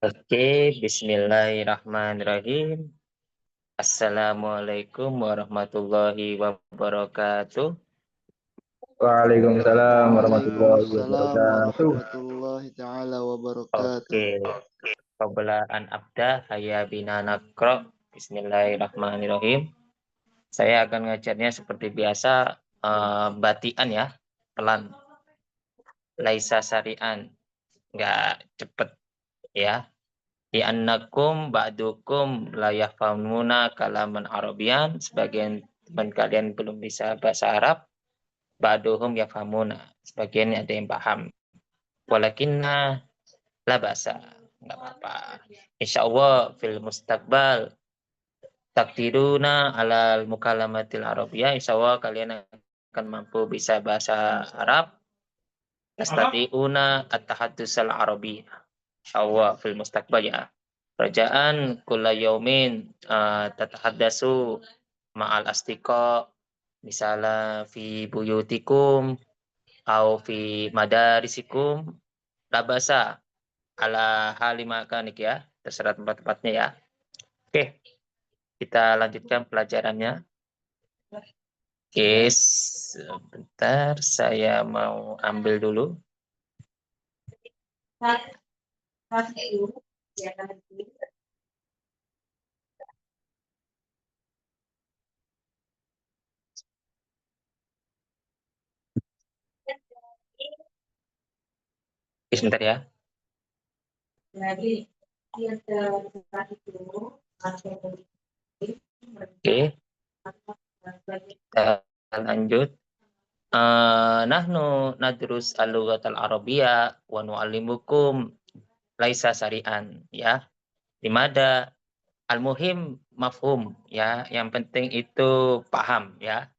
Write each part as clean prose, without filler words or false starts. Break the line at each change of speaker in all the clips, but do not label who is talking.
Oke, bismillahirrahmanirrahim. Assalamualaikum warahmatullahi wabarakatuh.
Waalaikumsalam warahmatullahi
Waalaikumsalam
wabarakatuh.
warahmatullahi taala wabarakatuh.
Oke, qabla an abda haya bina nakro. Bismillahirrahmanirrahim. Saya akan ngajarnya seperti biasa, batian ya, pelan. Laisa sarian, nggak cepet ya. Di annakum ba'dukum la yafhamuna kalaman Arabian, sebagian teman kalian belum bisa bahasa Arab, ba'duhum yafhamuna, sebagian ada yang paham. Walakinna la bahasa, enggak apa-apa. Insyaallah fil mustaqbal takdiruna alal mukalamatil Arabiyah, insyaallah kalian akan mampu bisa bahasa Arab. Tastati'una at-tahaddusal Arabi. Insyaallah fil mustaqbal ya. Rajaan kulla yaumin tatahaddasu ma'al astiqa, misalnya fi buyutikum au fi madarisikum, labasa ala halimakanik ya, terserah tempat-tempatnya ya. Oke, kita lanjutkan pelajarannya. Oke, sebentar saya mau ambil dulu. Oke, sebentar ya. Oke, kita lanjut. Nahnu nadrus al-lughatal arabiyya wa nu'allimukum laisa sari'an ya. Dimada al-muhim mafhum ya, yang penting itu paham ya.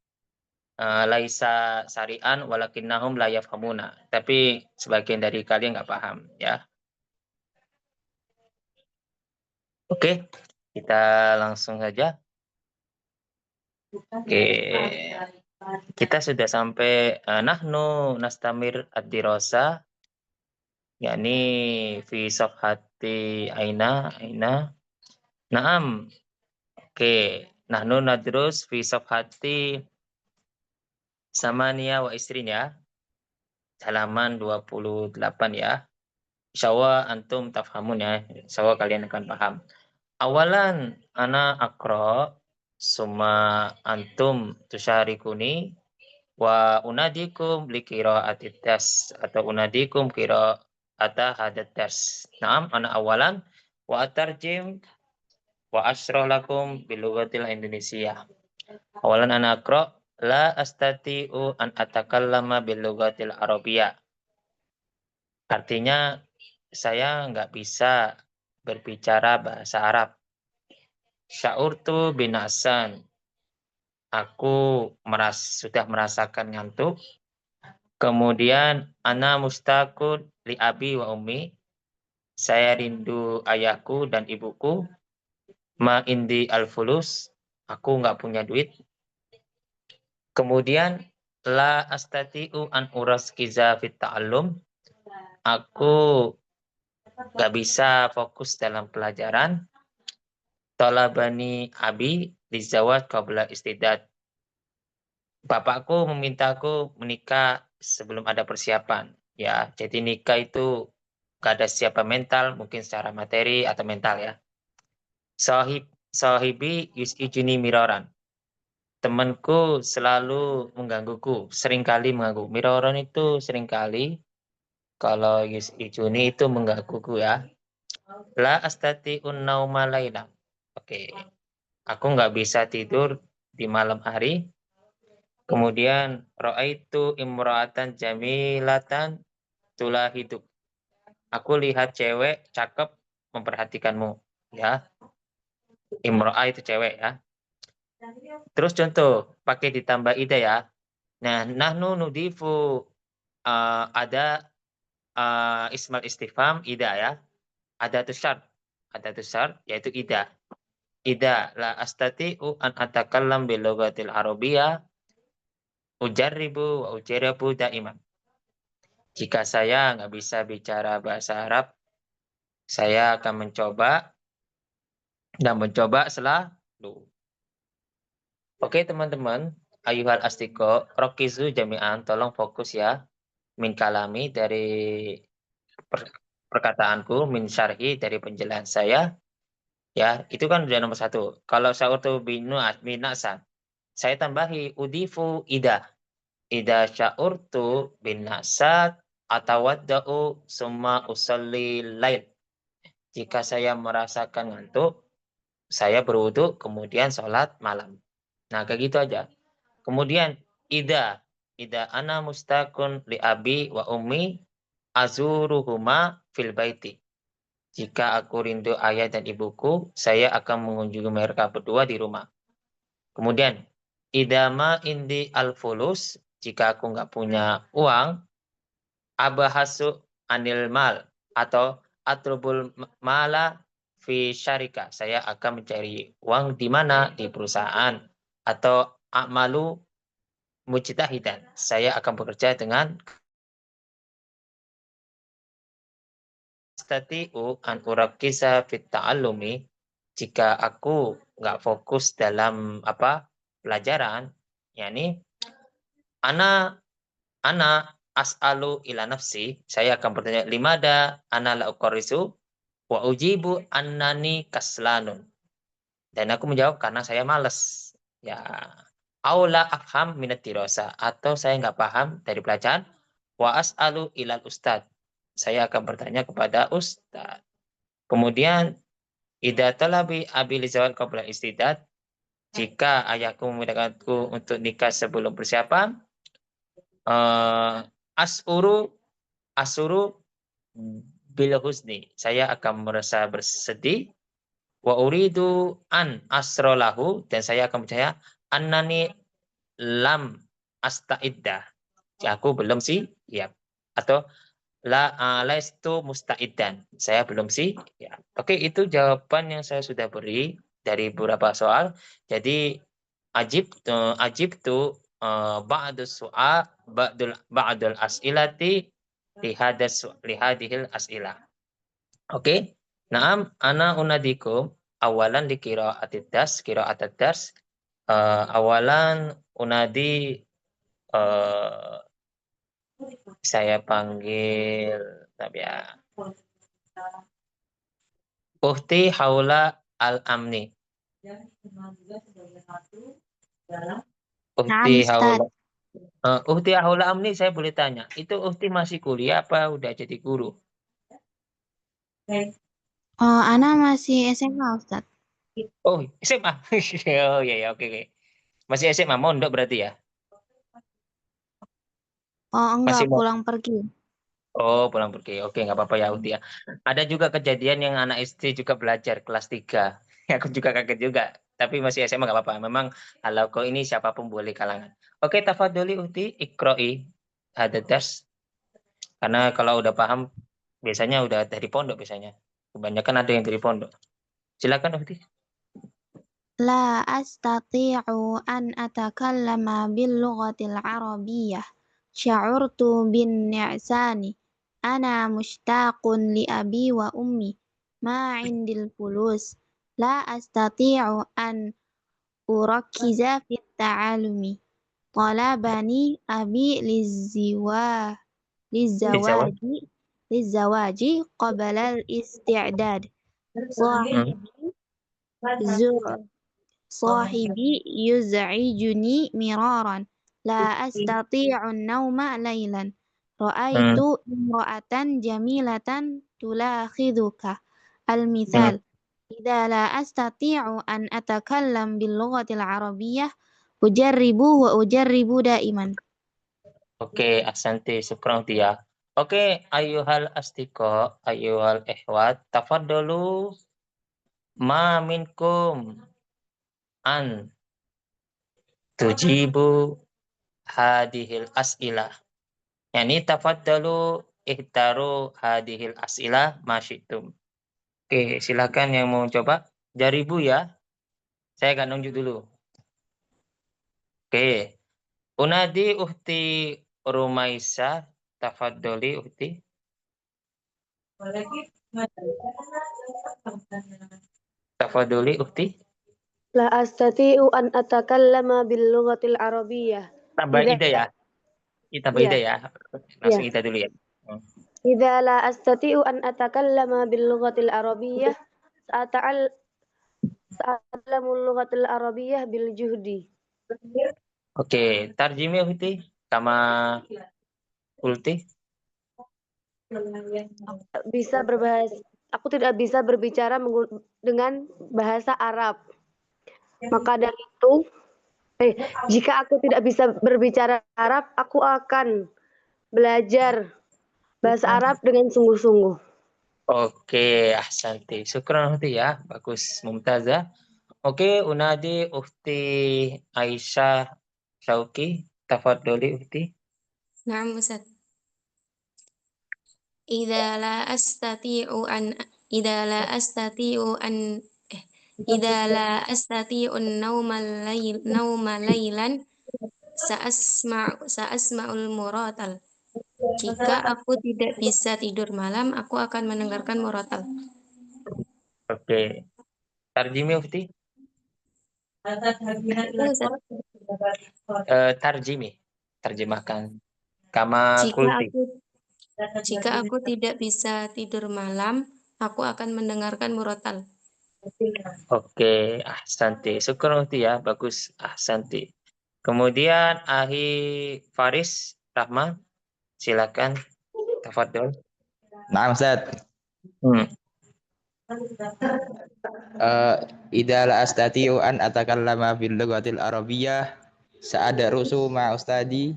Laisa sari'an walakinnahum la yafhamuna. Tapi sebagian dari kalian nggak paham ya. Oke, kita langsung saja. Oke. Kita sudah sampai nahnu nastamir ad-dirasa, yakni fi safhati aina. Naam. Oke, nahnu nadrus fi safhati samania wa isrin ya. Halaman 28 ya. Insyaallah antum tafhamun ya. Insyaallah kalian akan paham. Awalan ana akra summa antum tusyarikuni wa unadikum li qira'atid das atau unadikum qira'ata hadat das. Naam, ana awalan wa atarjim wa asyrah lakum bil lughatil Indonesia. Awalan ana aqra la astati'u an atakallama bil lughatil Arabiyyah. Artinya saya nggak bisa berbicara bahasa Arab. Sya'urtu binasan. Aku sudah merasakan ngantuk. Kemudian ana mustaqud li abi wa ummi. Saya rindu ayahku dan ibuku. Ma indi al-fulus. Aku nggak punya duit. Kemudian la astati'u an uraskiza fit ta'allum. Aku nggak bisa fokus dalam pelajaran. Talabani abi lizawat qabla istidad. Bapakku memintaku menikah sebelum ada persiapan. Ya, jadi nikah itu gak ada siapa mental, mungkin secara materi atau mental ya. Sahibi yus'ijuni miraran. Temanku selalu menggangguku, seringkali mengganggu. Miraran itu seringkali, kalau yus'ijuni itu menggangguku ya. La astati'un nauma laila. Oke, aku nggak bisa tidur di malam hari. Kemudian ra'aitu imra'atan jamilatan hidup. Aku lihat cewek cakep memperhatikanmu ya. Imra'ah itu cewek ya. Terus contoh pakai ditambah ida ya. Nah, nahnu nudifu ada ismal istifham ida ya. Ada tusyar yaitu ida. Ida la astati'u an atakallam bil lughatil arabiyyah ujarribu wa ujaribu daiman. Jika saya nggak bisa bicara bahasa Arab, Saya akan mencoba dan mencoba selalu. Oke teman-teman, ayuhal astiko, rokizu jami'an, tolong fokus ya. Min kalami dari perkataanku, min syarhi dari penjelasan saya. Ya, itu kan udah nomor 1. Kalau sa'urtu binasa, saya tambahi udifu ida. Ida sya'urtu binasat atawadda'u summa usalli lail. Jika saya merasakan ngantuk, saya berwudu kemudian sholat malam. Nah, kayak gitu aja. Kemudian ida ana mustakun li abi wa ummi azuruhuma fil baiti. Jika aku rindu ayah dan ibuku, saya akan mengunjungi mereka berdua di rumah. Kemudian idama indi al-fulus, jika aku nggak punya uang, abahasu anil mal atau atrubul mala fi syarika. Saya akan mencari uang di mana? Di perusahaan. Atau amalu mujtahidan. Saya akan bekerja dengan stati'u an urakisa fit ta'allumi. Jika aku nggak fokus dalam pelajaran, yakni ana as'alu ila nafsi, saya akan bertanya limada ana la uqarisu wa ujibu annani kaslanun. Dan aku menjawab karena saya malas. Ya, aula afham minat dirasa, atau saya nggak paham dari pelajaran. Wa as'alu ilal ustad, saya akan bertanya kepada ustad. Kemudian ida talabi abi lizawal qabla istidad, jika ayahku memudahkanku untuk nikah sebelum persiapan, asuru bil husni, saya akan merasa bersedih. Wa uridu an asrolahu, dan saya akan percaya annani lam astaiddah, aku belum siap, atau laistu mustaidan, saya belum siap. Oke, itu jawaban yang saya sudah beri dari beberapa soal. Jadi ajib tu ba'dus su'a ba'dul as'ilati lihadihil as'ilah. Oke. Naam ana unadikum awalan di qira'atid dars. Awalan unadi, saya panggil ya. Uhti haula al-amni.
Naam,
Uhti
Ustaz.
haula Uhti haula amni, saya boleh tanya, itu Uhti masih kuliah apa udah jadi guru?
Oh, Ana masih SMA, Ustaz.
Oh, SMA. Oh iya ya, oke, oke. Masih SMA, mondok berarti ya?
Oh, enggak,
Masih mau.
pulang pergi.
Oh, pulang pergi. Oke, nggak apa-apa ya, Uti ya. Ada juga kejadian yang anak SD juga belajar kelas 3. Aku juga kaget juga. Tapi masih SMA nggak apa-apa. Memang kalau kau ini siapapun boleh kalangan. Oke, tafadholi Uti, ikro'i hadadas. Karena kalau udah paham, biasanya udah dari pondok biasanya. Kebanyakan ada yang dari pondok. Silakan Uti.
لا أستطيع أن أتكلم باللغة العربية. شعرت بالنعسان. أنا مشتاق لأبي وأمي. ما عندي الفلوس. لا أستطيع أن أركز في التعلم. طلبني أبي
Dijawab.
للزواج للزواج قبل الاستعداد.
Hmm.
صاحبي يزعجني مرارا. لا أستطيع النوم ليلا. رأيت
Hmm.
امرأة جميلة تلاحظك.
Hmm.
المثال: إذا لا أستطيع أن أتكلم باللغة العربية أجرب وأجرب دائما.
Oke, asante, syukran Uti ya. Oke, ayuhal astiko, ayuhal ehwat, tafadholu ma minkum an tujibu hadihil as'ilah. Yani tafadhalu ihtaru hadihil as'ilah masyitum. Oke, silakan yang mau coba. Jaribu ya. Saya akan nunjuk dulu. Oke. Unadi uhti Rumaisa, tafadholi uhti. Tafadholi Ukti.
La astati'u an atakallama bil lughatil arabiyyah.
Tambah
Idza
ida ya. Tambah
ya,
ida ya.
ya.
Langsung ida dulu ya.
Idza la astati'u an atakallama bil lughatil arabiyyah sa'ata'allamul lughatil arabiyyah bil juhdi.
Oke, tarjimi Ukti kama Ulti.
Aku tidak bisa berbicara dengan bahasa Arab. Maka dari itu, jika aku tidak bisa berbicara Arab, aku akan belajar bahasa Arab dengan sungguh-sungguh.
Oke, ahsanti. Syukran Ukti ya. Bagus, mumtazah. Oke, unadi Ukti Aisyah Syauqi. Tafadholi Ukti.
Na'am Ustaz. Idza la astati'u an idza la astati'u an idza la astati'u nauma laylan sa'asma'ul muratal. Jika aku tidak bisa tidur malam, aku akan mendengarkan murotal.
Oke. Tarjimi Ukti. Tarjimi. Terjemahkan. Kama kulti.
Jika aku tidak bisa tidur malam, aku akan mendengarkan murotal.
Oke, ahsanti. Syukur Ukti ya. Bagus, ahsanti. Kemudian Ahi Faris Rahma. Silakan. Tafadhol.
Nah, Ustaz. Idza la astati'u an atakallama bil lughatil arabiyyah sa'adarusu ma ustadi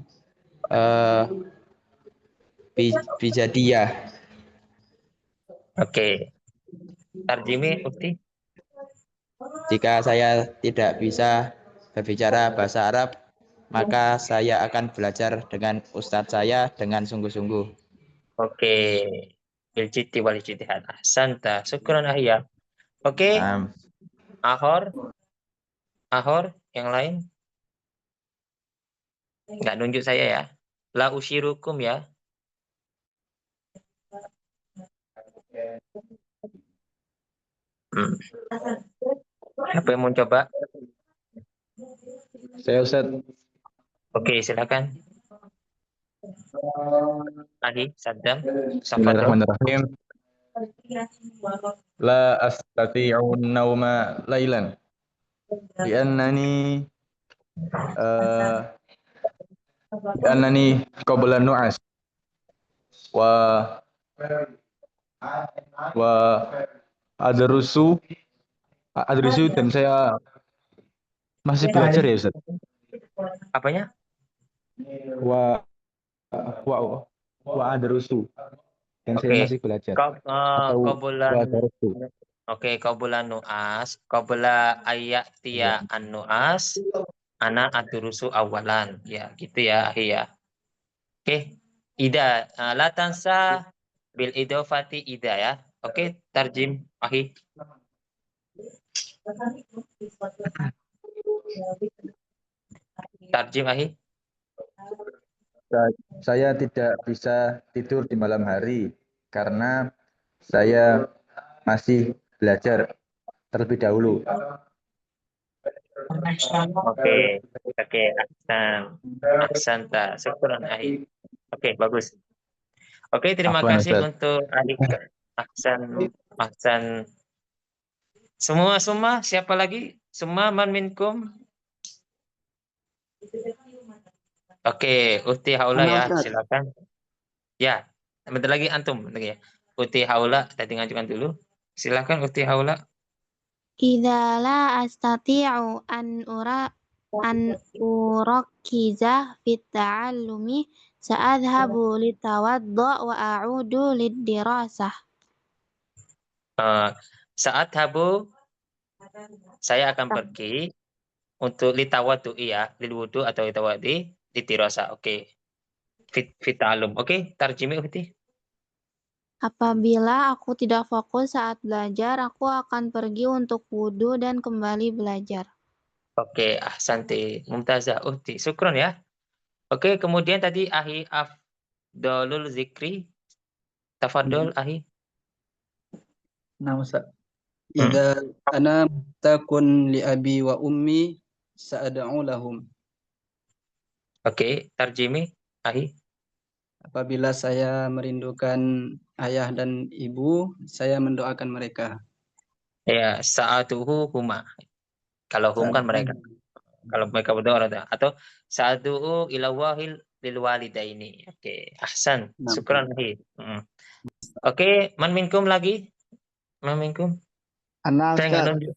bijadiyah.
Oke. Tarjimi Ukti.
Jika saya tidak bisa berbicara bahasa Arab, maka saya akan belajar dengan ustadz saya dengan sungguh-sungguh.
Oke. Biljiti wal ijtihad. Ahsanta. Syukran Ahya. Oke. Ahor yang lain. Nggak nunjuk saya ya. La usyirukum ya. Apa yang mau coba?
Saya Ustaz.
Oke, silakan. Ahi, Saddam.
Bismillahirrahmanirrahim. La astati'u nauma lailan li'annani qabla nu'as wa adrusu dan saya masih belajar ya Ustaz.
Apanya?
Wa adrusu dan saya masih belajar.
Qabla nu'as, qabla ayatiya an nu'as, ana adrusu awalan. Ya, gitu ya, Ahi ya. Oke. Ida, la tansa bil idofati ida ya. Oke, tarjim Ahi. Tarjim Ahi.
Saya tidak bisa tidur di malam hari karena saya masih belajar terlebih dahulu.
Oke, Ahsanta. Syukran Ahi. Oke, bagus. Oke, terima kasih untuk Ahi. Ahsan. Semua, siapa lagi? Semua man minkum. Oke, Uti Haula ya, silakan. Ya, bentar lagi antum lagi ya. Uti Haula tadi ngajukan dulu. Silakan Uti Haula.
Idza la astati'u an urakkiza fit ta'allumi sa'adhabu litawadda wa a'udu lid-dirasah.
Saat habu saya akan pergi untuk litawadu ya, lil wudu atau litawadi litirasa. Oke. Fit ta'allum. Oke, tarjimi Uti.
Apabila aku tidak fokus saat belajar, aku akan pergi untuk wudhu dan kembali belajar.
Oke, ahsanti. Mumtazah Uti. Syukron ya. Oke, kemudian tadi Ahi Afdolul Zikri. Tafadol Ahi.
Nah, Ustaz.
Hmm.
Idza ana takun li abi wa ummi sa'ad'u lahum.
Oke, tarjimi, Ahi.
Apabila saya merindukan ayah dan ibu, saya mendoakan mereka.
Ya, sa'atuhu huma. Kalau hum kan mereka. Kalau mereka berdua orang tua. Atau sa'atuhu ilawahil lil walidaini. Oke, ahsan.
Nah,
Syukran, Ahi. Oke, man minkum lagi? Man minkum?
Ana
Saya nggak
Ustaz.
nunjuk.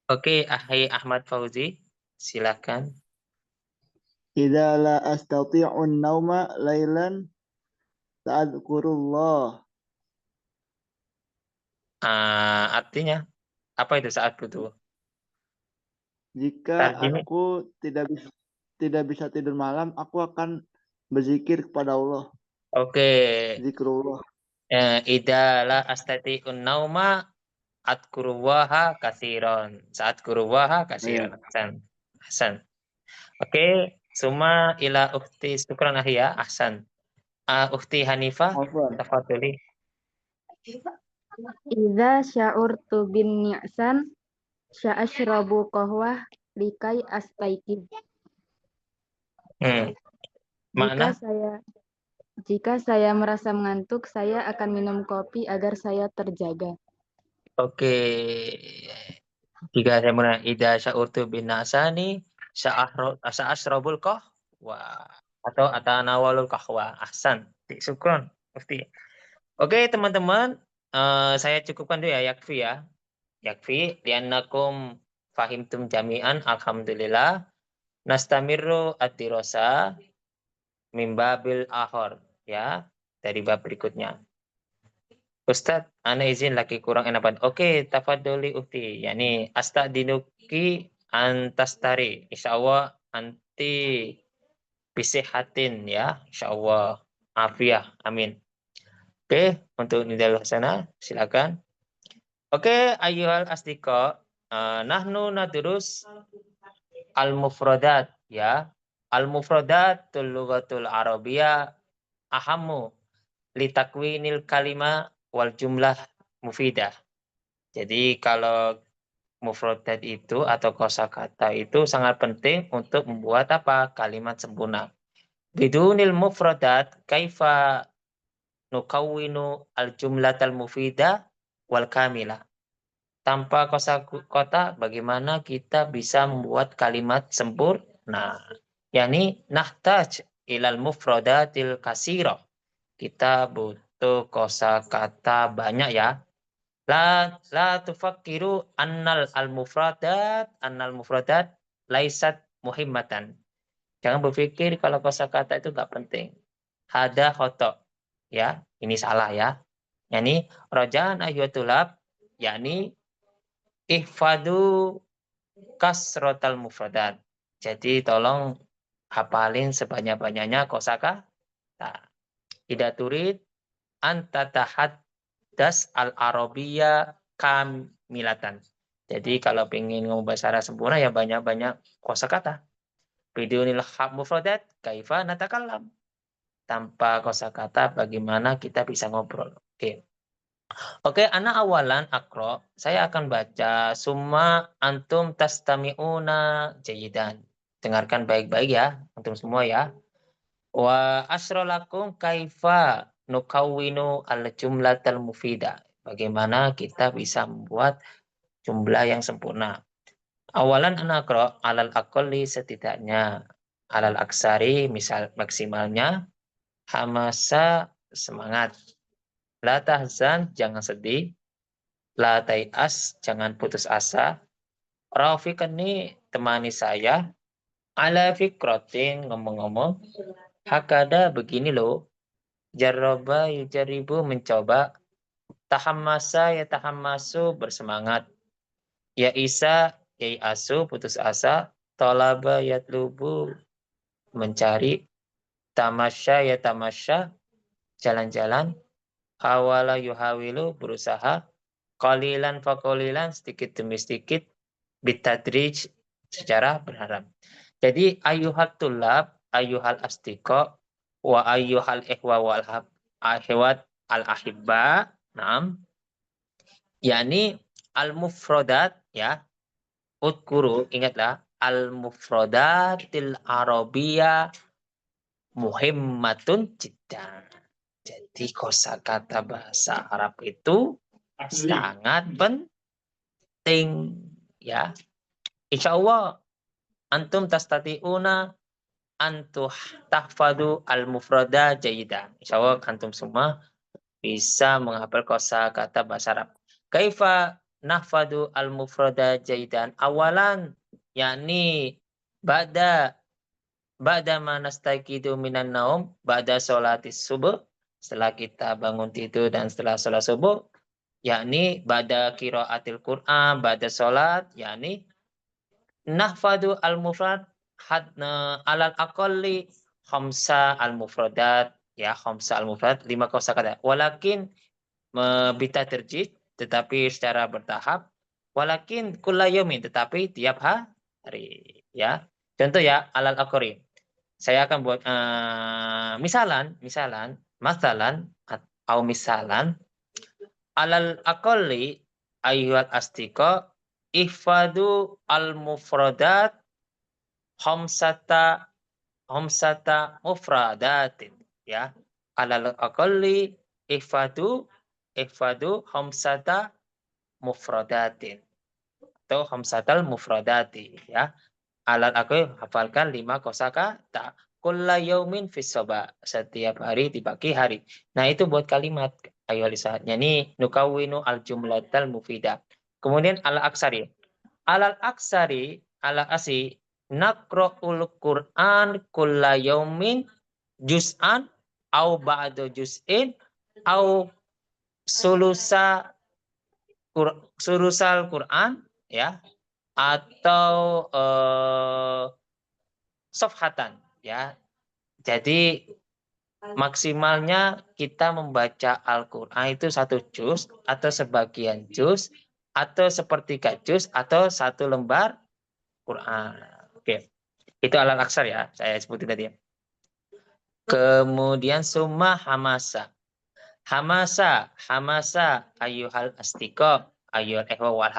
Oke, Ahi Ahmad Fauzi. Silakan.
Idza la astati'u nauma lailan ta'adkurullah.
Artinya, apa itu saat butuh?
Jika
Tarjimi.
aku tidak bisa tidur malam, aku akan berzikir kepada Allah.
Oke.
Zikrullah.
Idza la astati'un nauma adkuruwaha kasiron. Saat kuruwaha
Iya.
kasiron. Ahsan. Oke, summa ila ukhti syukran Ahi ya. Ahsan. Ukhti Hanifah,
Afwan.
tafadhali.
Idza sya'urtu bin ni'san sya'ashrabu qahwah likai astaikid.
Makna?
Jika saya merasa mengantuk, saya akan minum kopi agar saya terjaga.
Oke. Jika saya mulai ida sya'urtu bin nasani sa'asrabul qahwa atau atanawalul qahwa. Ahsan. Syukron. Mufti. Oke, teman-teman, saya cukupkan dulu ya, yakfi ya. Yakfi li'annakum fahimtum jami'an, alhamdulillah. Nastamirru ad-dirasa min babil akhor, ya, dari bab berikutnya. Ustadz, ana izin lagi kurang enakan. Oke, tafadholi ukti, yakni astadinuki antastari. Insyaallah anti bisihatin ya, insyaallah afiah, amin. Oke, untuk nidal sana silakan. Oke, ayyuhal asdiqa, nahnu nadrus al-mufradat ya. Al-mufradatul lughatul arabiyyah ahammu litakwinil kalima wal jumlah mufidah. Jadi kalau mufradat itu atau kosakata itu sangat penting untuk membuat apa? Kalimat sempurna. Bidunil mufradat kaifa nukawwinu al jumlatal mufidah wal kamilah. Tanpa kosakata bagaimana kita bisa membuat kalimat sempurna? Yani nahtaj ilal mufradatil kasiro. Kita butuh kosakata banyak ya. La tufakkiru annal mufradat laisat muhimmatan. Jangan berpikir kalau kosakata itu enggak penting. Hada khoto. Ya, ini salah ya. Yani rojaan ayyatulab, yakni ihfadu kasrotal mufradat. Jadi tolong hafalin sebanyak-banyaknya kosakata. Tidak turid antatahat das al-arabiyya kamilatan. Jadi kalau ingin ngomong bahasa Arab sempurna ya banyak-banyak kosakata. Bidunil mufradat kaifa natakallam. Tanpa kosakata bagaimana kita bisa ngobrol. Oke. Oke, ana awalan akro. Saya akan baca summa antum tastami'una jayidan. Dengarkan baik-baik ya, antum semua ya. Wa asrolakum kaifa nukawwinu al-jumlatal mufida. Bagaimana kita bisa membuat jumlah yang sempurna. Awalan anakro alal aqalli setidaknya alal aksari misal maksimalnya hamasa semangat. La tahzan jangan sedih. La tai'as jangan putus asa. Rafiqani temani saya. Ala fikrotin ngomong-ngomong. Hakada begini loh. Jarroba yujaribu mencoba. Tahammasa ya tahammasu bersemangat. Ya isa ya asu putus asa. Tolaba yatlubu mencari. Tamasya ya tamasya jalan-jalan. Hawala yuhawilu berusaha. Qalilan faqalilan sedikit demi sedikit. Bitadrij secara berharap. Jadi ayuhal tulab, ayuhal asdiqa, wa ayyuhal ikhwa wal ahwat al ahibba. Naam. yakni al-mufradat ya. Udkuru, ingatlah, al-mufradatil arabiyah muhimmatun jiddan. Jadi kosakata bahasa Arab itu sangat penting ya. Insya Allah antum tastati'una antuh tahfadu al-mufrada jayidan. Insya Allah antum semua bisa menghafal kosakata bahasa Arab. Kaifa nahfadu al-mufrada jayidan? Awalan yakni ba'da ma nastaqidu minan naum ba'da sholatis subuh, setelah kita bangun tidur dan setelah sholat subuh, yakni ba'da qiraatil Qur'an, ba'da sholat, yakni nahfadu al-mufrad alal aqalli khamsa al-mufradat ya, khamsa al-mufrad, 5 kosakata. Walakin bita terjid, tetapi secara bertahap. Walakin kulla yaumin, tetapi tiap hari ya. Contoh ya, alal aqri. Saya akan buat misalan atau misalan alal aqalli ayyuhal astiqa ihfadu al mufradat khamsata mufradatin ya. Alal aqalli ihfadu khamsata mufradatin atau khamsatal mufradati ya. Alal aqalli hafalkan 5 kosakata kulla yaumin fis sabah, setiap hari di pagi hari. Nah, itu buat kalimat ayo lisan. Yani nukawinu al jumlatal mufidah. Kemudian al aksari. Alal aksari, ala asi naqra'ul Qur'an kulla yaumin juz'an au ba'da juz'in au sulusal Qur'an ya, atau sofhatan ya. Jadi maksimalnya kita membaca Al-Quran itu 1 juz atau sebagian juz atau sepertiga juz atau 1 lembar Quran. Oke, itu alal aksar ya, saya sebutin tadi. Kemudian summa hamasa. Hamasa ayyuhal astiqab, ayyuhal ikhwa wal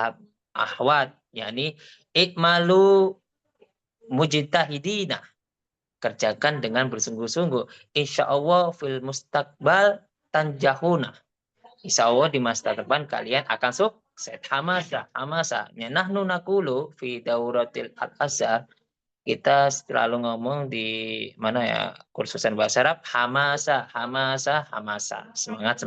ahwat, yakni ikmalu mujtahidina. Kerjakan dengan bersungguh-sungguh. Insya Allah fil mustaqbal tanjahuna. Insya Allah di masa depan kalian akan sukses. Hamasa. Nahnu nakulu fi dauratil al-azhar. Kita selalu ngomong di mana ya, kursusan bahasa Arab. Hamasa. Semangat.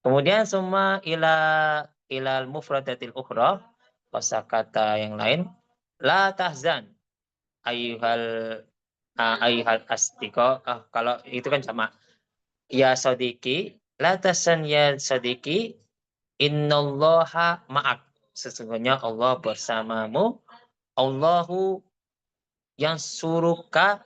Kemudian summa ilal mufradatil ukhra. Kosakata yang lain. La tahzan. Ayyuhal astiqo, kalau itu kan sama ya sodiki, la tasan ya sodiki, innallaha ma'ak, sesungguhnya Allah bersamamu, Allahu yang suruka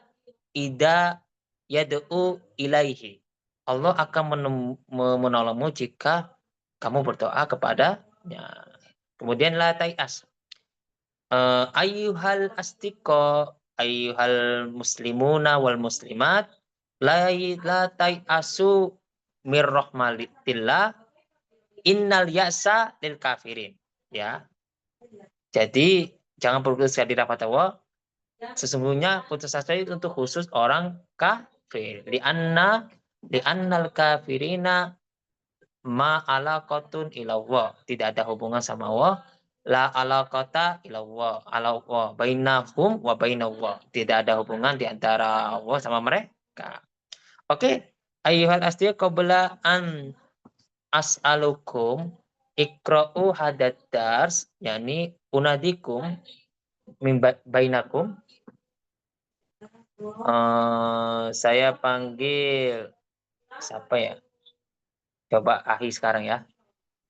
ida yad'u ilaihi, Allah akan menolongmu jika kamu berdoa kepadanya. Kemudian la tai'as, ayyuhal astiqo, ayyuhal muslimuna wal muslimat la tai'asu mir rahmatillah innal ya'sa lil kafirin ya. Jadi jangan berputus asa di rahmat Allah, sesungguhnya putus asa itu untuk khusus orang kafir. Li'annal kafirina ma alaqatun ilallah, tidak ada hubungan sama Allah. La alaqata ilallah, Allah bainahum wa bainallah, tidak ada hubungan di antara Allah sama mereka. Oke, ayyuhal asdiq qabla an as'alukum iqra'u hadat dars, yani unadikum min bainakum. Saya panggil siapa ya? Coba Ahi sekarang ya.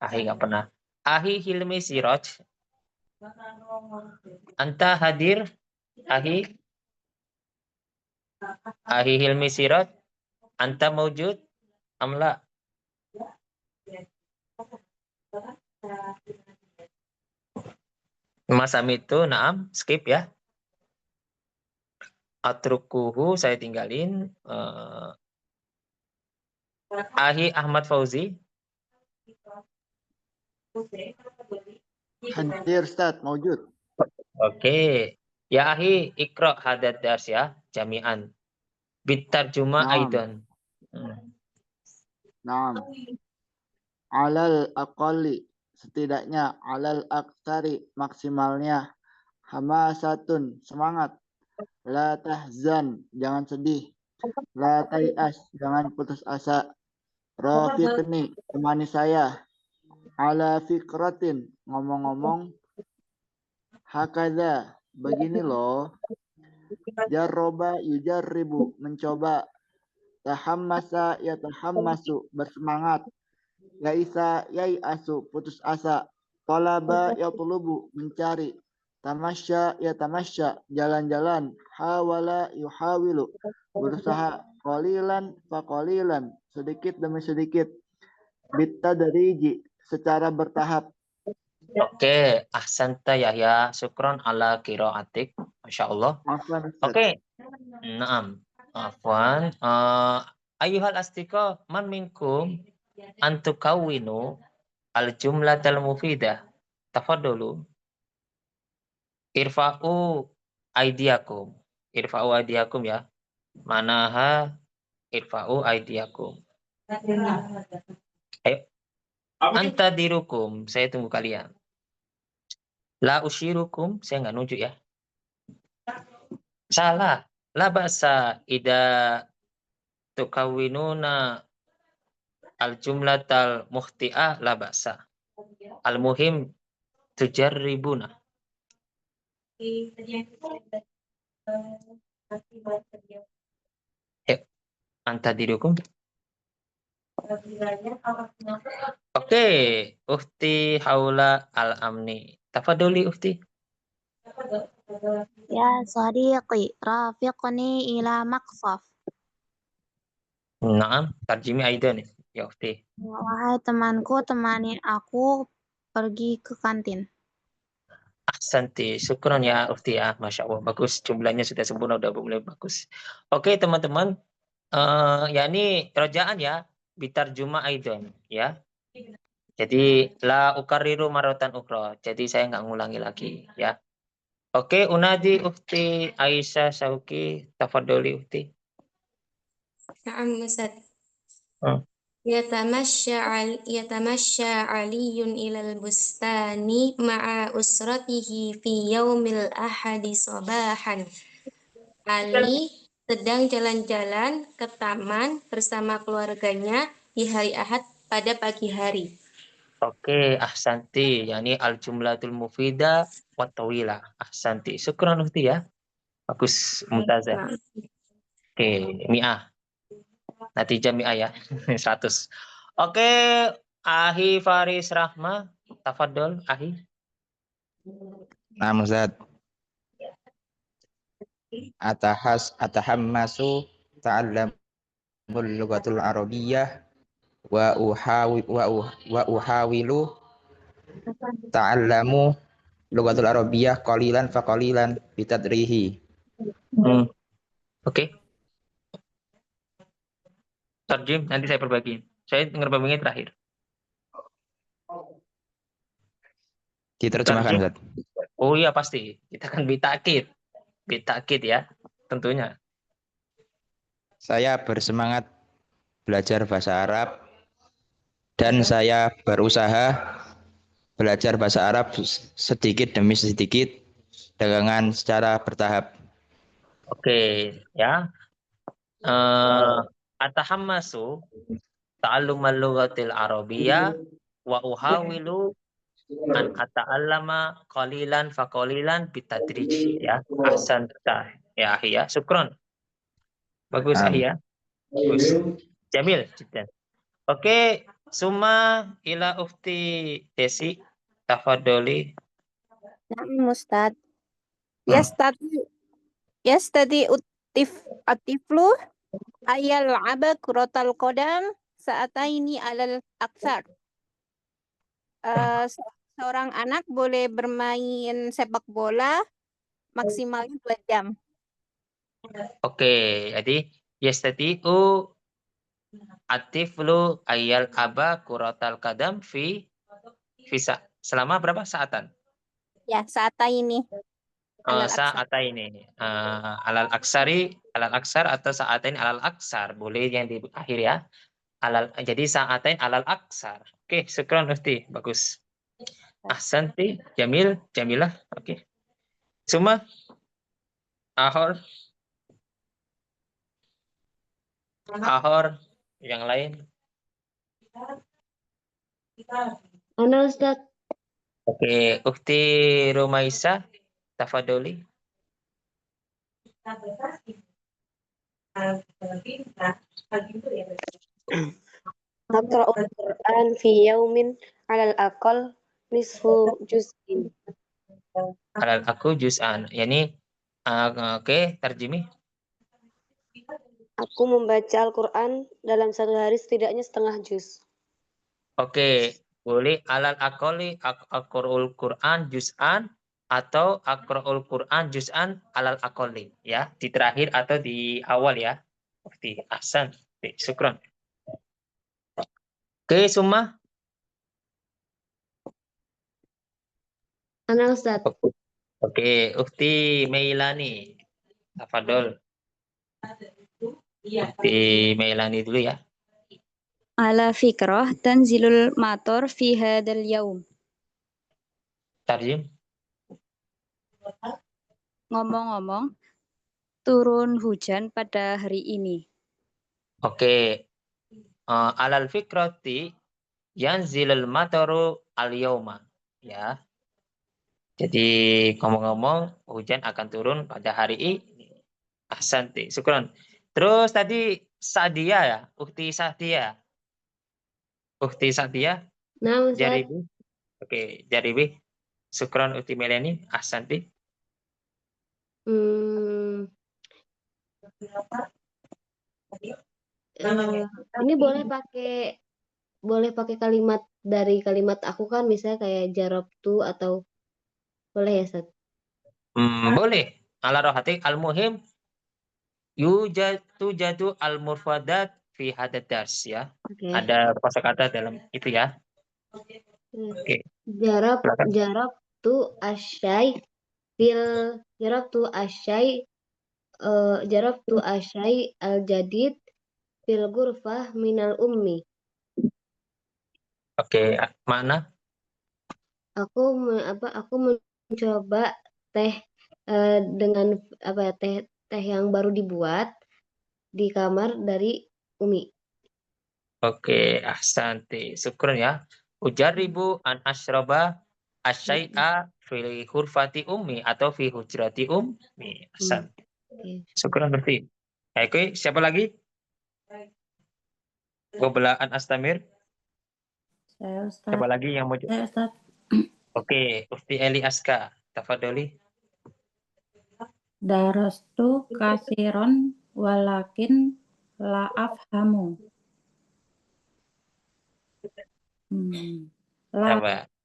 Ahi nggak pernah. Ahi Hilmi Siraj. Anta hadir, Ahi? Ahi Hilmi Siraj. Anta mawjud? Amla? Mas Amitu, naam, skip ya. Atrukuhu, saya tinggalin. Ahi Ahmad Fauzi.
Hadir Ustaz, maujud.
Oke. Ya ahi, ikra hadad dars ya, jami'an. Bitarjuma
Naam,
aidan. Hmm.
naam. Alal aqalli, setidaknya. Alal aksari, maksimalnya. Hamasatun, semangat. La tahzan, jangan sedih. La tayas, jangan putus asa. Rafiqni, temani saya. Ala fikratin, ngomong-ngomong. Hakada, begini loh. Jarroba yujarribu, mencoba. Tahammasa ya tahammasu, bersemangat. Yaisa yaiasu, putus asa. Talaba ya tulubu, mencari. Tamasya ya tamasya, jalan-jalan. Hawala yuhawilu, berusaha. Qalilan faqalilan, sedikit demi sedikit. Bitadriji, secara bertahap.
Oke, ahsanta Yahya, syukron ala qiraatik. Masya Allah.
Afwan Ustaz.
Oke, naam. Afwan. Ayuhal astika, man minkum antukawinu al jumlatal mufidah. Tafadolu. Irfa'u aidiakum. Irfa'u aidiakum ya. Manaha irfa'u aidiakum. Ayo. Anta dirukum. Saya tunggu kalian. La usyirukum. Saya nggak nunjuk ya. Salah. La ba'sa ida tukawinuna al jumlatal muhti'ah la ba'sa. Al muhim tujarribuna. Ayo. Anta dirukum. Oke, Ukhti Haula Al-Amni. Tafadoli Ukhti.
Ya sadiqi, rafiqni ila maqsaf.
Naam, tarjimi aidan ya Ukhti.
Wahai temanku, temani aku pergi ke kantin.
Ahsanti, syukron ya Ukhti ya. Masya Allah, bagus. Jumlahnya sudah sempurna, udah mulai bagus. Oke teman-teman, ya ini rojaan ya. Bitarjuma aidan ya. Jadi la ukariru marotan ukro. Jadi saya nggak ngulangi lagi ya. Oke, unadi Ukhti Aisyah Sauki, tafadoli Ukhti.
Na'am Ustaz.
Hmm.
Yatamasya Aliyun ilal bustani ma'a usratihi fi yaumil ahadi sabahan. Ali sedang jalan-jalan ke taman bersama keluarganya di hari Ahad pada pagi hari.
Oke, ahsanti. Yani al-jumlatul mufida wa tawila. Ahsanti. Syukran Ukhti ya. Bagus, mumtazah.
Nah,
Oke, mi'ah. Natijah mi'ah ya. 100. Oke, Ahi Faris Rahma. Tafadol, Ahi.
Nah, Ustaz. Atahammasu ta'allamul lughatul arabiyyah wa uhawilu ta'allamu lughatul arabiyyah qalilan fa qalilan bitadrihi.
Oke. Tarjim, nanti saya perbagi. Saya ngerbagi terakhir.
Diterjemahkan, Ustaz.
Oh iya pasti. Kita akan bitakid. Bitakid ya. Tentunya.
Saya bersemangat belajar bahasa Arab dan saya berusaha belajar bahasa Arab sedikit demi sedikit dengan secara bertahap.
Oke, ya. Atahammasu ta'allumal lughatil arabiyyah wa uhawilu an ata'allama qalilan fa qalilan bitadrij ya. Ahsan ya Ahi ya. Syukron. Bagus Ahi ya. Bagus. Jamil jiddan. Oke, summa ila Ukhti Desi. Tafadholi.
Na'am Ustaz. Yastati atiflu ayal aba kuratal qadam saataini alal aksar. Seorang anak boleh bermain sepak bola maksimalnya 2 jam.
Oke, jadi Visa. Selama berapa saatan?
Ya, saata ini. Alal aksar.
Saata ini. Alal aksar atau saatain alal aksar. Boleh yang di akhir ya. Jadi saatain alal aksar. Oke, syukran Ufti. Bagus. Ahsanti, Jamil, Jamilah. Oke. Suma, Ahor, yang lain.
Ana Ustaz.
Oke, Ufti Rumaisa, tafadoli.
Aqra'ul Qur'an fi yaumin 'alal aqal nisfu juz'in.
Alal aku juz'an. Yani, oke, terjemih.
Aku membaca Al-Qur'an dalam satu hari setidaknya setengah juz.
Oke, boleh alal akoli akrul Quran juz'an atau akrul Quran juz'an alal akoli ya, di terakhir atau di awal ya. Oke, ahsan. Oke, syukron. Oke, Summa.
Ana Ustaz.
Oke, Ukti Meilani. Tafadol. Ukti Meilani dulu ya.
Ala fikrah tanzilul mator fi hadal yaum.
Tarjim.
Ngomong-ngomong, turun hujan pada hari ini.
Oke. Alal fikrati yanzilul matoru al yauma. Ya. Jadi ngomong-ngomong hujan akan turun pada hari ini. Ahsanti, syukron. Terus tadi Sadia ya, Ukti Sadia. Ukti Sadia,
Nah, Ustaz.
Jaribi. Oke, Jaribi. Syukron Ukti Meleni, ahsanti.
Ini boleh pakai kalimat dari kalimat aku kan, misalnya kayak jarabtu atau boleh ya, Ustaz?
Boleh. Ala rohati al-muhim yujadu al-murfadat fi hadad dars ya.
Oke.
Ada kosakata dalam itu ya. Oke.
Jarabtu asyai al-jadid fil ghurfah minal ummi.
Oke, mana?
Aku mencoba teh dengan teh yang baru dibuat di kamar dari Umi.
Oke, ahsanti. Syukron ya. Ujaribu an asroba asyai'a fil hurfati ummi atau fi hujrati ummi. Ahsanti. Syukron berarti. Oke, siapa lagi? Gobelaan Astamir.
Saya Ustaz.
Siapa lagi yang mau?
Saya Ustaz.
Oke, Ufti Eli Aska. Tafadoli.
Darastu kasiron walakin la afhamu.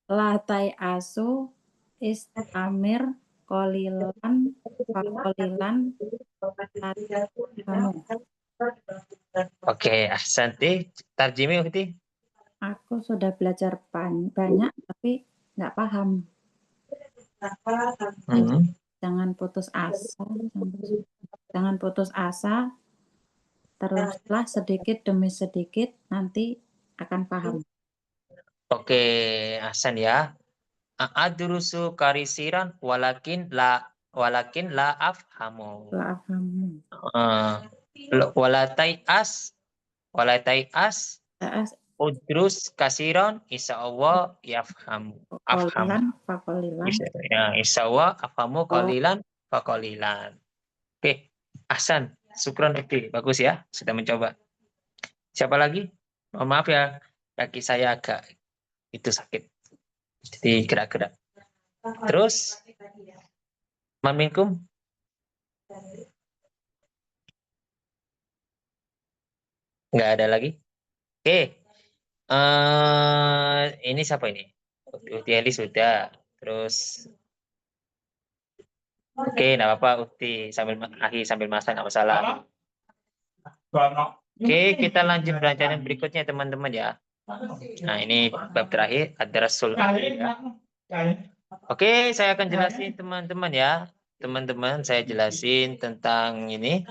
Latai asu istamir kolilan fakolilan kamu.
Oke, ahsanti. Tarjimi Ufti.
Aku sudah belajar banyak tapi nggak paham. Jangan putus asa. Jangan putus asa. Teruslah sedikit demi sedikit, nanti akan paham.
Oke, ahsan ya. Adrusu karisiran walakin la afhamu.
La afhamu.
Walatai as udrus kasiron insyaallah yafhamu.
Qalilan faqalilan.
Ya, insyaallah afhamu qalilan faqalilan. Oke, ahsan. Syukran Ukti. Bagus ya, sudah mencoba. Siapa lagi? Mohon maaf ya, kaki saya agak itu sakit. Jadi gerak-gerak. Terus Maminkum? Nggak ada lagi? Oke. Ini siapa ini? Ukti Eli sudah. Terus oke, enggak apa-apa Ukti sambil masak enggak masalah. Oke, kita lanjut pelajaran berikutnya teman-teman ya. Nah, ini bab terakhir, ad-darasul akhir ya. Oke, saya akan jelasin teman-teman ya. Teman-teman, saya jelasin tentang ini.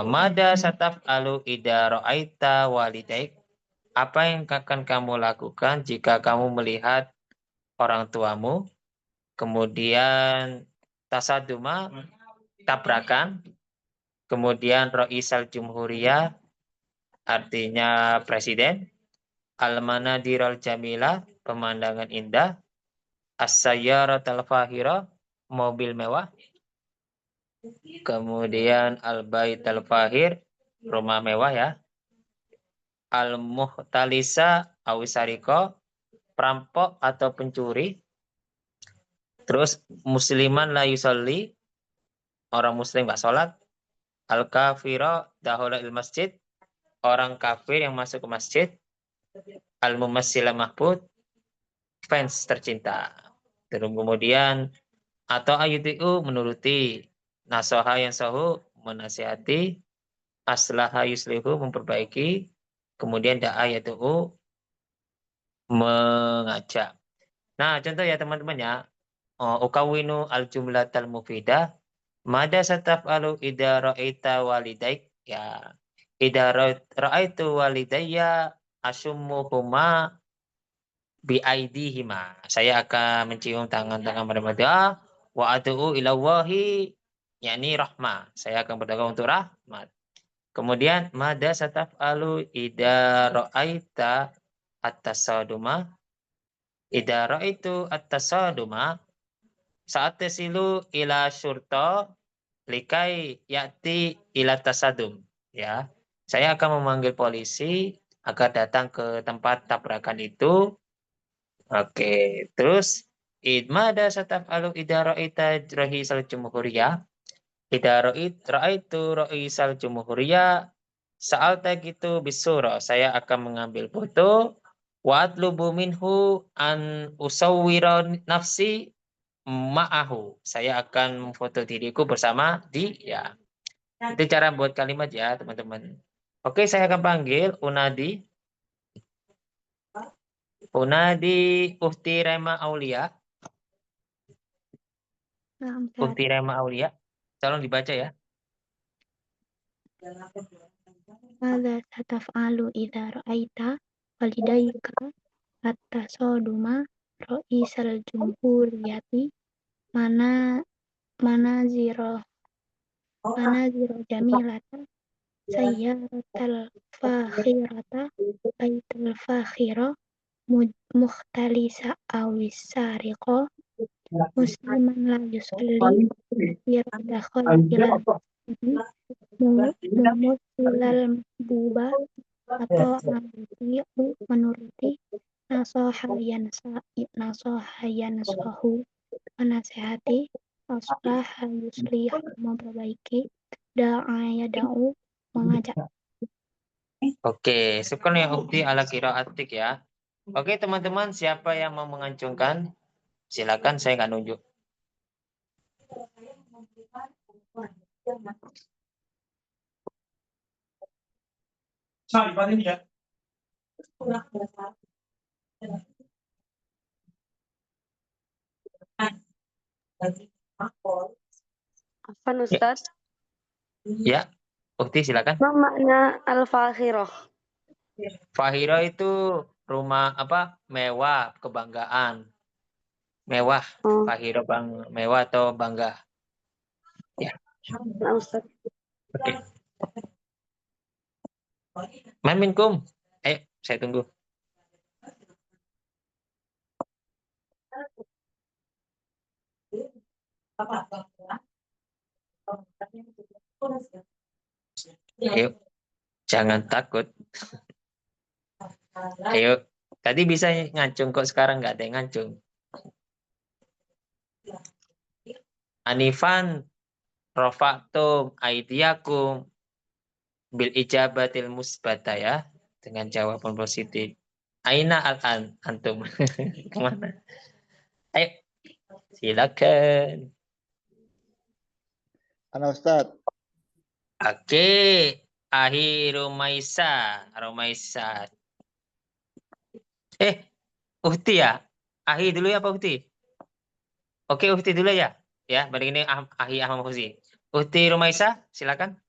Mada sataf alu ida ra'aita walidaik. Apa yang akan kamu lakukan jika kamu melihat orang tuamu? Kemudian tasaduma, tabrakan. Kemudian Roisal Jumhuriyah, artinya presiden. Al-Manadirul Jamilah, pemandangan indah. As-Sayyaratul Fahira, mobil mewah. Kemudian Al-Baitul Fahir, rumah mewah ya. Al-Muhtalisa awisariko, perampok atau pencuri. Terus musliman la yusalli, orang muslim nggak sholat. Al-kafiro dahola il masjid, orang kafir yang masuk ke masjid. Al-mumassila mahbud, fans tercinta. Terus kemudian atau ayutiu menuruti, nasoha yang sahu menasihati, aslaha yuslihu memperbaiki, kemudian da'a yatu'u mengajak. Nah, contoh ya teman-teman ya. Ukawinu al-jumlatal mufidah, mada sataf'alu idza ra'aita walidaik, ya. Idza ra'aitu walidayya asyummuhuma biaidihima. Saya akan mencium tangan-tangan mereka. Wa ad'u ila Allahi, yakni rahmah. Saya akan berdoa untuk rahmat. Kemudian mada sataf'alu idza ra'aita at-tasaduma. Idza ra'aitu at-tasaduma, saat tesilu ila syurta likai yati ila tasadum, ya. Saya akan memanggil polisi agar datang ke tempat tabrakan itu. Oke, terus idmada sataf'alu idza ra'aita raisal jumhuriyah. Idza ra'aitu raisal jumhuriyah sa'alta gitu bisura, saya akan mengambil foto. Wa atlubu minhu an usawwira nafsi ma'ahu, saya akan memfoto diriku bersama dia. Itu cara buat kalimat ya teman-teman. Oke, saya akan panggil Unadi. Unadi Uhti Rema Aulia. Uhti Rema Aulia. Tolong dibaca ya.
Mada sataf'alu idza ra'aita walidayka at-tasaduma ra'isal jumhuriyati manaziro jamilata sayyaratal fakhirata baitul fakhira mukhtalisa awisariqo musliman la yusalli dakhal ilal mumusilal buba atau menuruti nasoha yansahu menasehati, aslaha yuslih memperbaiki, da'aya da'u mengajak.
Oke, syukur ya Ukti ala qiraatik ya. Oke teman-teman, siapa yang mau mengancungkan? Silakan, saya nggak nunjuk.
Afan Ustaz.
Ya, Ukti silakan.
Apa makna al-fakhirah?
Fahira itu rumah apa? Mewah, kebanggaan. Mewah, Fahira mewah atau bangga. Ya.
Nah, Ustaz.
Oke. Man minkum. Saya tunggu. Ayo, jangan takut. Ayo, tadi bisa ngancung kok, sekarang nggak ada yang ngancung. Anifan rofa'tum aidiyakum bil ijabatil musbata ya, dengan jawaban positif. Aina al-an antum. Kemana? Ayo, silakan.
Ana Ustaz.
Oke, Ahi Romaisa. Uhti ya? Ahi dulu ya Pak Uhti? Oke, Uhti dulu ya. Ya, bareng ini Ahi Ahmad Fauzi. Uhti Rumaisa, silakan.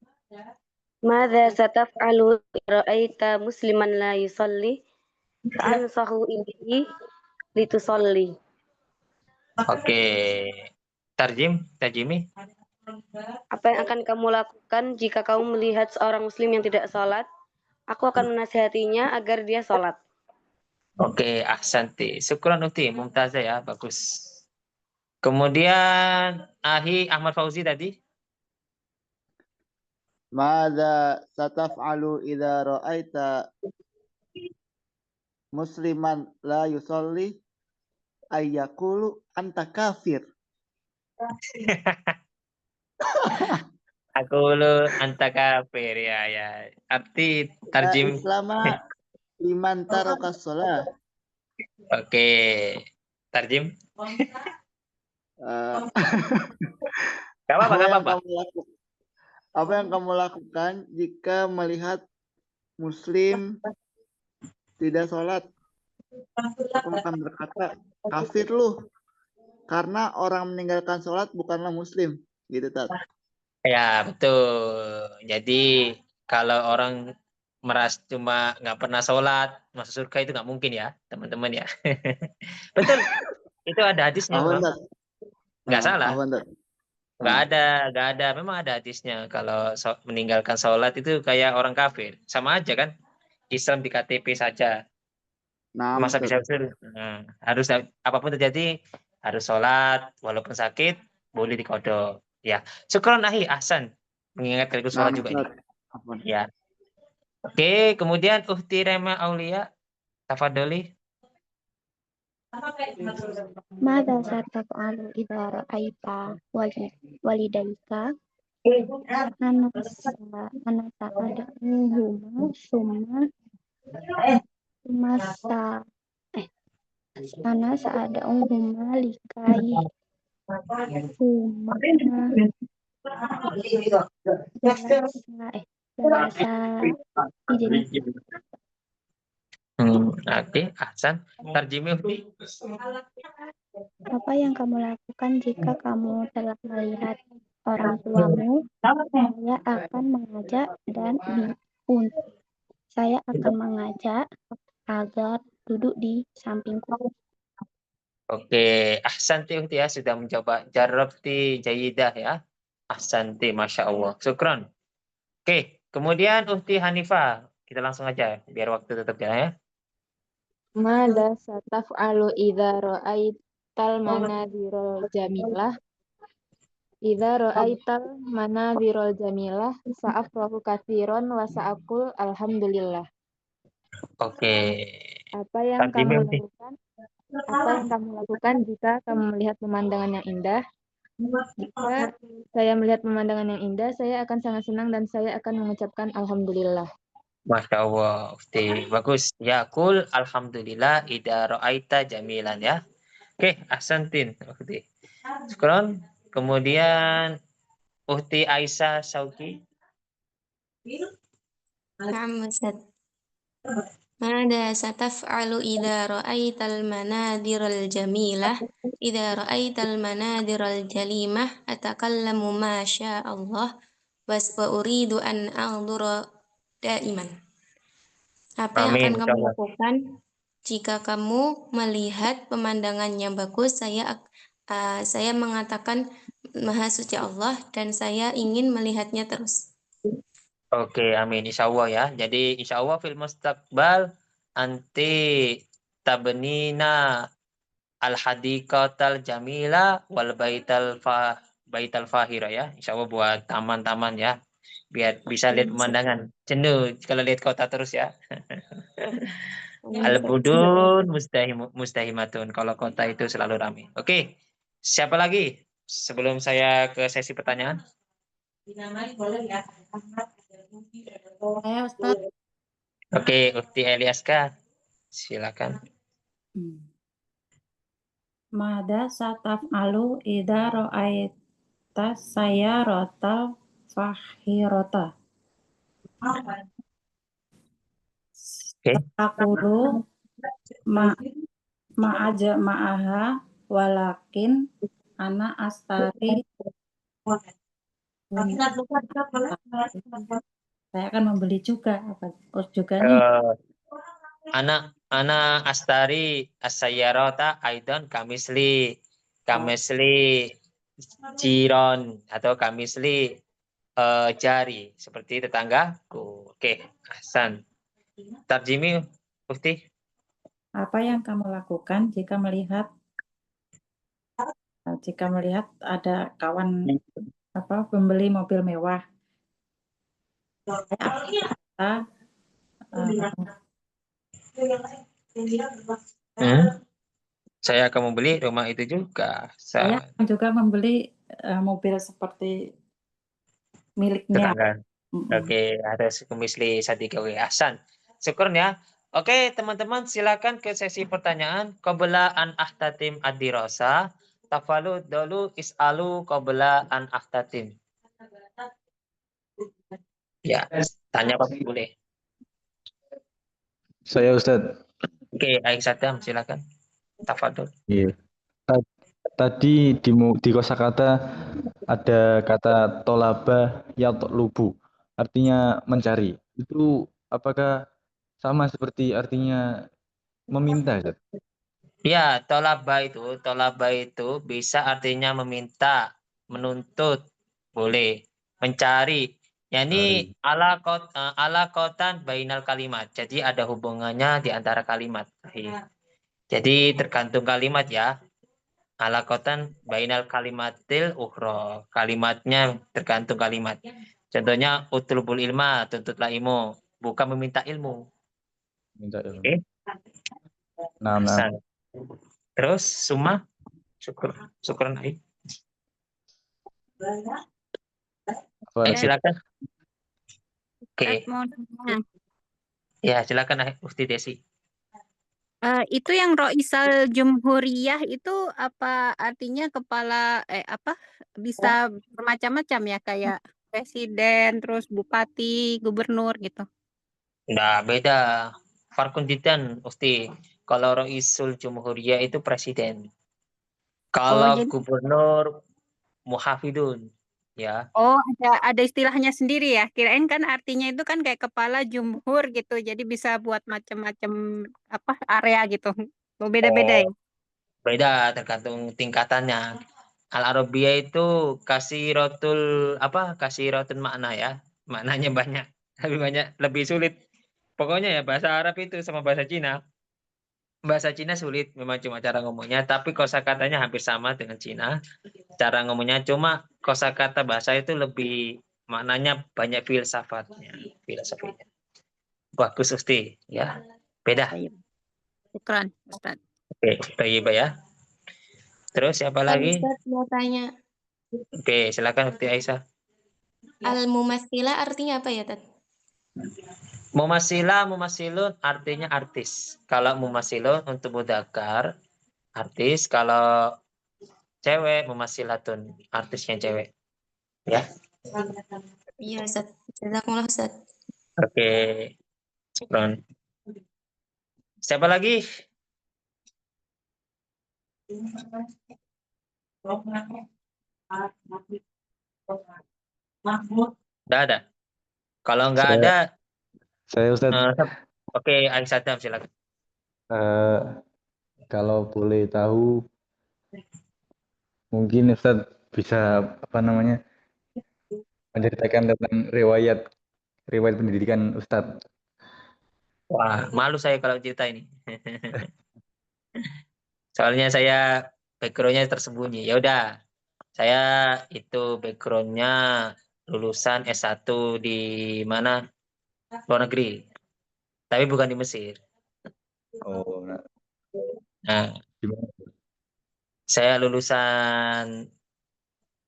Madza sataf'alu ra'aita musliman la yusalli ansahu ilaihi litusalli.
Oke. Tarjimi.
Apa yang akan kamu lakukan jika kamu melihat seorang muslim yang tidak sholat? Aku akan menasihatinya agar dia sholat.
Oke, ahsanti. Syukran Uhti, mumtazah ya, bagus. Kemudian Ahi Ahmad Fauzi tadi.
Madza sataf'alu idza ra'aita musliman la yusolli ayyakulu anta kafir.
Aku lu anta kafir ya. Arti
La
tarjim.
islama liman taraka sholah.
Oke. Tarjim. Gak apa-apa.
Apa yang kamu lakukan jika melihat muslim tidak sholat? Aku akan berkata, kafir lu. Karena orang meninggalkan sholat bukanlah muslim. Gitu, Tat.
Ya, betul. Jadi kalau orang merasa cuma nggak pernah sholat, masuk surga itu nggak mungkin ya, teman-teman ya. Betul. Itu ada hadisnya memang. Nggak salah. Nggak ada. Memang ada hadisnya. Kalau meninggalkan sholat itu kayak orang kafir. Sama aja kan. Islam di KTP saja. Masa bisa harus apapun terjadi harus sholat walaupun sakit boleh dikodok ya. Syukron Ahi Ahsan mengingat sekaligus sholat juga ini. Ya. Oke, kemudian Uhti Rema Aulia tafadholi.
Madza sataf'alu idza ra'aita walidayka anasa ad'uhuma ana sa'ad'uhuma likai huma jalasa
Oke, Ahsan. Tarjimi Uhti.
Apa yang kamu lakukan jika kamu telah melihat orang tuamu? Saya akan mengajak agar duduk di sampingku.
Oke, Ahsanti Uhti ya sudah mencoba jarabti jayidah ya. Ahsanti, Masya Allah. Syukron. Oke, kemudian Uhti Hanifah. Kita langsung aja biar waktu tetap jalan ya.
Mada sataf'alu idza ra'aital manadhirul jamilah. Idza ra'aital manadhirul jamilah sa'afrahu katsiran wa sa'aqul alhamdulillah.
Oke.
Apa yang kamu lakukan jika kamu melihat pemandangan yang indah? Jika saya melihat pemandangan yang indah, saya akan sangat senang dan saya akan mengucapkan alhamdulillah.
Masya Allah, Ufti. Bagus. Ya, kul alhamdulillah idza ra'aita jamilan ya. Oke, ahsantin, Ufti. Syukron. Kemudian Ufti Aisyah Sauki.
Na'am, Ustaz. Mada sataf'alu idza ra'aital manadiral jamilah idza ra'aital manadiral jalimah atakallamu ma syaa Allah wa uridu an anzura daiman. Apa yang akan kamu lakukan jika kamu melihat pemandangan yang bagus? Saya mengatakan Maha Suci Allah dan saya ingin melihatnya terus.
Oke, amin. Insya Allah ya. Jadi insya Allah fil mustaqbal anti tabnina al hadiqatal jamila wal baital fahira ya. Insya Allah buat taman-taman ya. Biar bisa lihat pemandangan. Jenuh kalau lihat kota terus ya. Al-budun mustahimatun. Kalau kota itu selalu ramai. Oke. Siapa lagi? Sebelum saya ke sesi pertanyaan.
Saya Ustaz.
Oke, Ukti Eliaska. Silakan.
Mada sataf'alu idza ra'aita sayyaratal fahirata.
Oke.
Ma'aja ma'aha walakin ana astari. Saya akan membeli juga. Apa juganya?
Ana astari as-sayyarata aidan kamisli jiron atau kamisli jari seperti tetanggaku. Oke, Hasan. Tarjimi Mufti.
Apa yang kamu lakukan jika melihat ada kawan pembeli mobil mewah?
Saya akan membeli rumah itu juga.
Saya juga membeli mobil seperti miliknya.
Tetangga. Oke, harus kemisli sadikawi Hasan. Syukur ya. Oke, teman-teman silakan ke sesi pertanyaan. Qabla an ahtatim ad-dirasa, tafalu dulu is'alu qabla an ahtatim. Ya, tanya apa boleh.
Saya Ustadz.
Oke, Aisyah silakan. Tafadhol.
Iya. Tadi di kosakata ada kata tolaba yatlubu, artinya mencari. Itu apakah sama seperti artinya meminta?
Ya, tolaba itu bisa artinya meminta, menuntut, boleh, mencari. Yani ala kotan bainal kalimat. Jadi ada hubungannya di antara kalimat. Jadi tergantung kalimat ya. Ala kotan bainal kalimatil ukhra. Kalimatnya tergantung kalimat. Contohnya utlubul ilma, tuntutlah ilmu, bukan meminta ilmu.
Minta ilmu.
Oke.
Nah.
Terus summa syukuran Aib. Silakan. Oke. Ya, silakan Ufti Desi.
Itu yang Roisal Jumhuriyah itu apa artinya kepala bisa bermacam-macam ya kayak presiden, terus bupati, gubernur gitu.
Nah, beda. Farkun jidan, Ufti. Kalau Roisul Jumhuriyah itu presiden. Kalau gubernur muhafidun, ya.
Oh, ada istilahnya sendiri ya. Kirain kan artinya itu kan kayak kepala jumhur gitu. Jadi bisa buat macam-macam area gitu. Beda-beda ya.
Beda tergantung tingkatannya. Al-Arabiyah itu kasih rotul makna ya. Maknanya banyak. Lebih sulit. Pokoknya ya bahasa Arab itu sama bahasa Cina. Bahasa Cina sulit memang cuma cara ngomongnya, tapi kosakatanya hampir sama dengan Cina. Cara ngomongnya cuma kosakata bahasa itu lebih maknanya banyak filsafatnya. Bagus Usti, ya. Beda.
Syukran, Ustaz.
Oke, baik ya. Terus siapa lagi?
Ustaz mau tanya.
Oke, silakan Usti Aisyah.
Al-mumatsila artinya apa ya, Tat?
Mumasilun artinya artis. Kalau mumasilun untuk mudzakkar artis, kalau cewek mumasilatun, artisnya cewek. Ya.
Iya, Ustaz. Jazakumullah, Ustaz.
Oke. Syukran. Siapa lagi? Tidak ada. Kalau nggak ada,
saya Ustaz.
Oke, Aisyah silakan.
Kalau boleh tahu, mungkin Ustaz bisa menceritakan tentang riwayat pendidikan Ustaz.
Wah, malu saya kalau cerita ini. Soalnya saya background-nya tersembunyi. Ya udah, saya itu background-nya lulusan S1 di mana? Luar negeri. Tapi bukan di Mesir.
Oh,
nah. Saya lulusan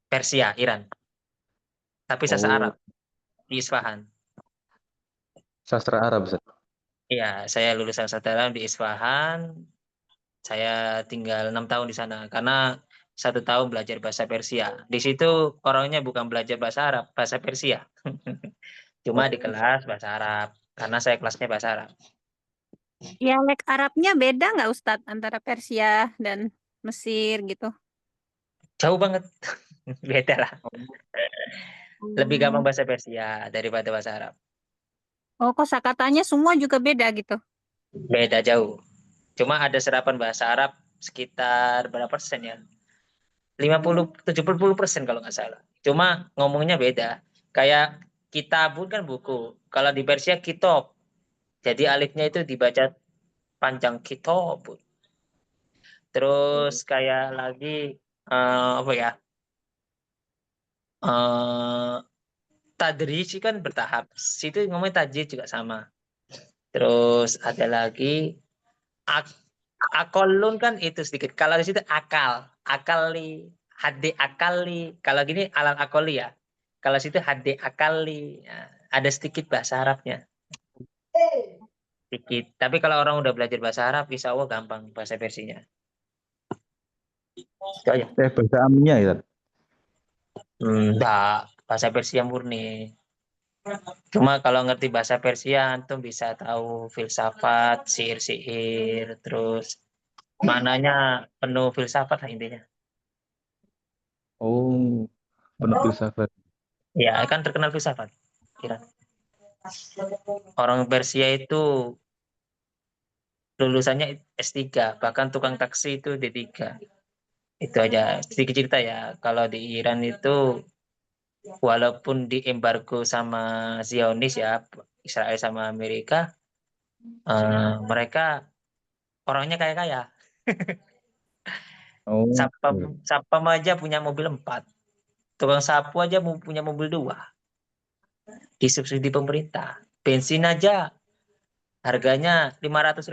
Persia, Iran. Tapi sastra Arab di Isfahan.
Sastra Arab, Ustaz.
Iya, saya lulusan sastra Arab di Isfahan. Saya tinggal 6 tahun di sana karena 1 tahun belajar bahasa Persia. Di situ orangnya bukan belajar bahasa Arab, bahasa Persia. Cuma di kelas bahasa Arab karena saya kelasnya bahasa Arab.
Dialek Arabnya beda nggak Ustadz antara Persia dan Mesir gitu?
Jauh banget. Beda lah. Lebih gampang bahasa Persia daripada bahasa Arab.
Oh, kosakatanya semua juga beda gitu.
Beda jauh. Cuma ada serapan bahasa Arab sekitar berapa persen ya? 50-70% kalau nggak salah. Cuma ngomongnya beda. Kayak kitabun kan buku. Kalau di Persia kitab. Jadi alifnya itu dibaca panjang kitab. Terus kayak lagi apa ya? Tadrij kan bertahap. Situ ngomongnya tajwid juga sama. Terus ada lagi akolun kan itu sedikit. Kalau di situ akal, akali, hadi akali. Kalau gini alal akoli ya. Kalau situ hadi akali. Nah, ada sedikit bahasa Arabnya. Sedikit. Tapi kalau orang udah belajar bahasa Arab, insya Allah gampang bahasa versinya. Itu aja.
Bahasa Amnya ya.
Enggak, bahasa Persia murni. Cuma kalau ngerti bahasa Persia, antum bisa tahu filsafat, sihir-sihir, terus mananya penuh filsafat lah intinya.
Oh, penuh filsafat.
Ya, kan terkenal filsafat. Kira. Orang Persia itu lulusannya S3, bahkan tukang taksi itu D3. Itu aja sedikit cerita ya. Kalau di Iran itu walaupun diembargo sama Zionis ya, Israel sama Amerika, mereka orangnya kaya-kaya.
Oh,
Sapam aja punya mobil 4. Tukang sapu aja punya mobil 2. Disubsidi pemerintah. Bensin aja harganya Rp500.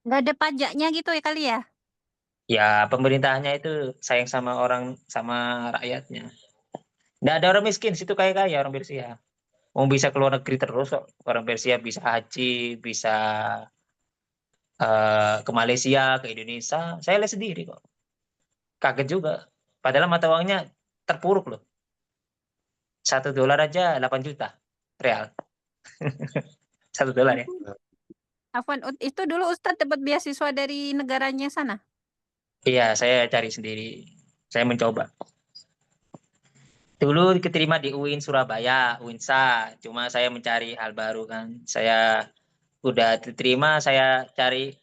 Nggak ada pajaknya gitu ya kali ya?
Ya, pemerintahnya itu sayang sama orang, sama rakyatnya. Nggak ada orang miskin, situ kaya-kaya orang Persia. Mau bisa keluar negeri terus kok. Orang Persia bisa haji, bisa ke Malaysia, ke Indonesia. Saya lihat sendiri kok. Kaget juga. Padahal mata uangnya terpuruk loh. $1 aja 8 juta real. $1 ya.
Afwan, itu dulu Ustadz dapat beasiswa dari negaranya sana?
Iya, saya cari sendiri. Saya mencoba. Dulu keterima di UIN Surabaya, UINSA. Cuma saya mencari hal baru kan. Saya udah diterima, saya cari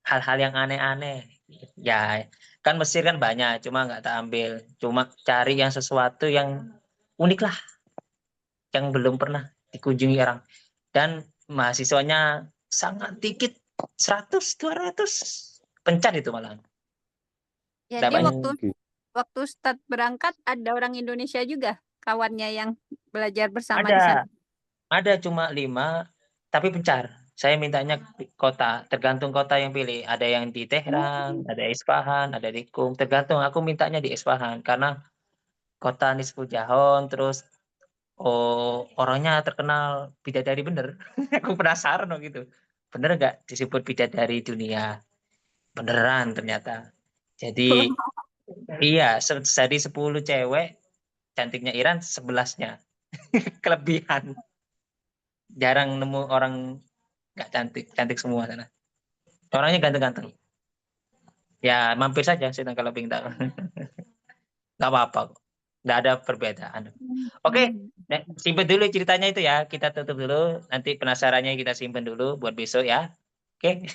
hal-hal yang aneh-aneh. Ya, kan Mesir kan banyak, cuma nggak tak ambil. Cuma cari yang sesuatu yang unik lah, yang belum pernah dikunjungi orang. Dan mahasiswanya sangat dikit, 100, 200. Pencar itu malah.
Jadi
Dapat
waktu Ustadz berangkat ada orang Indonesia juga kawannya yang belajar bersama di sana.
Ada cuma 5, tapi pencar. Saya mintanya kota, tergantung kota yang pilih. Ada yang di Tehran, ada Isfahan, ada di Qum. Tergantung. Aku mintanya di Isfahan karena kota Nisfu Jahon, terus orangnya terkenal bidadari bener. Aku penasaran dong gitu. Bener nggak disebut bidadari dunia? Beneran ternyata. Jadi iya, dari 10 cewek cantiknya Iran 11-nya kelebihan. Jarang nemu orang nggak cantik, cantik semua sana. Orangnya ganteng-ganteng. Ya mampir saja sih kalau pengen tahu. Nggak apa-apa kok. Nggak ada perbedaan. Oke, simpen dulu ceritanya itu ya. Kita tutup dulu. Nanti penasarannya kita simpen dulu buat besok ya. Oke.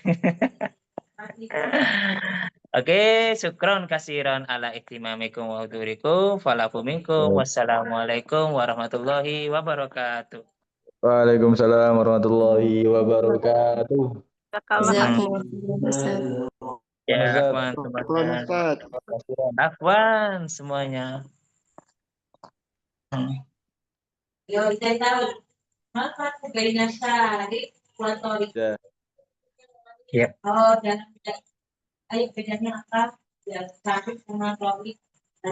Oke, syukron kasiron ala iktimamikum wa hudurikum. Falafu minkum. Wassalamualaikum warahmatullahi wabarakatuh.
Waalaikumsalam warahmatullahi wabarakatuh.
Ya, Afwan semuanya. Afwan semuanya. Ya.
Oh, dan ayo bedanya apa? Ya, sakit sama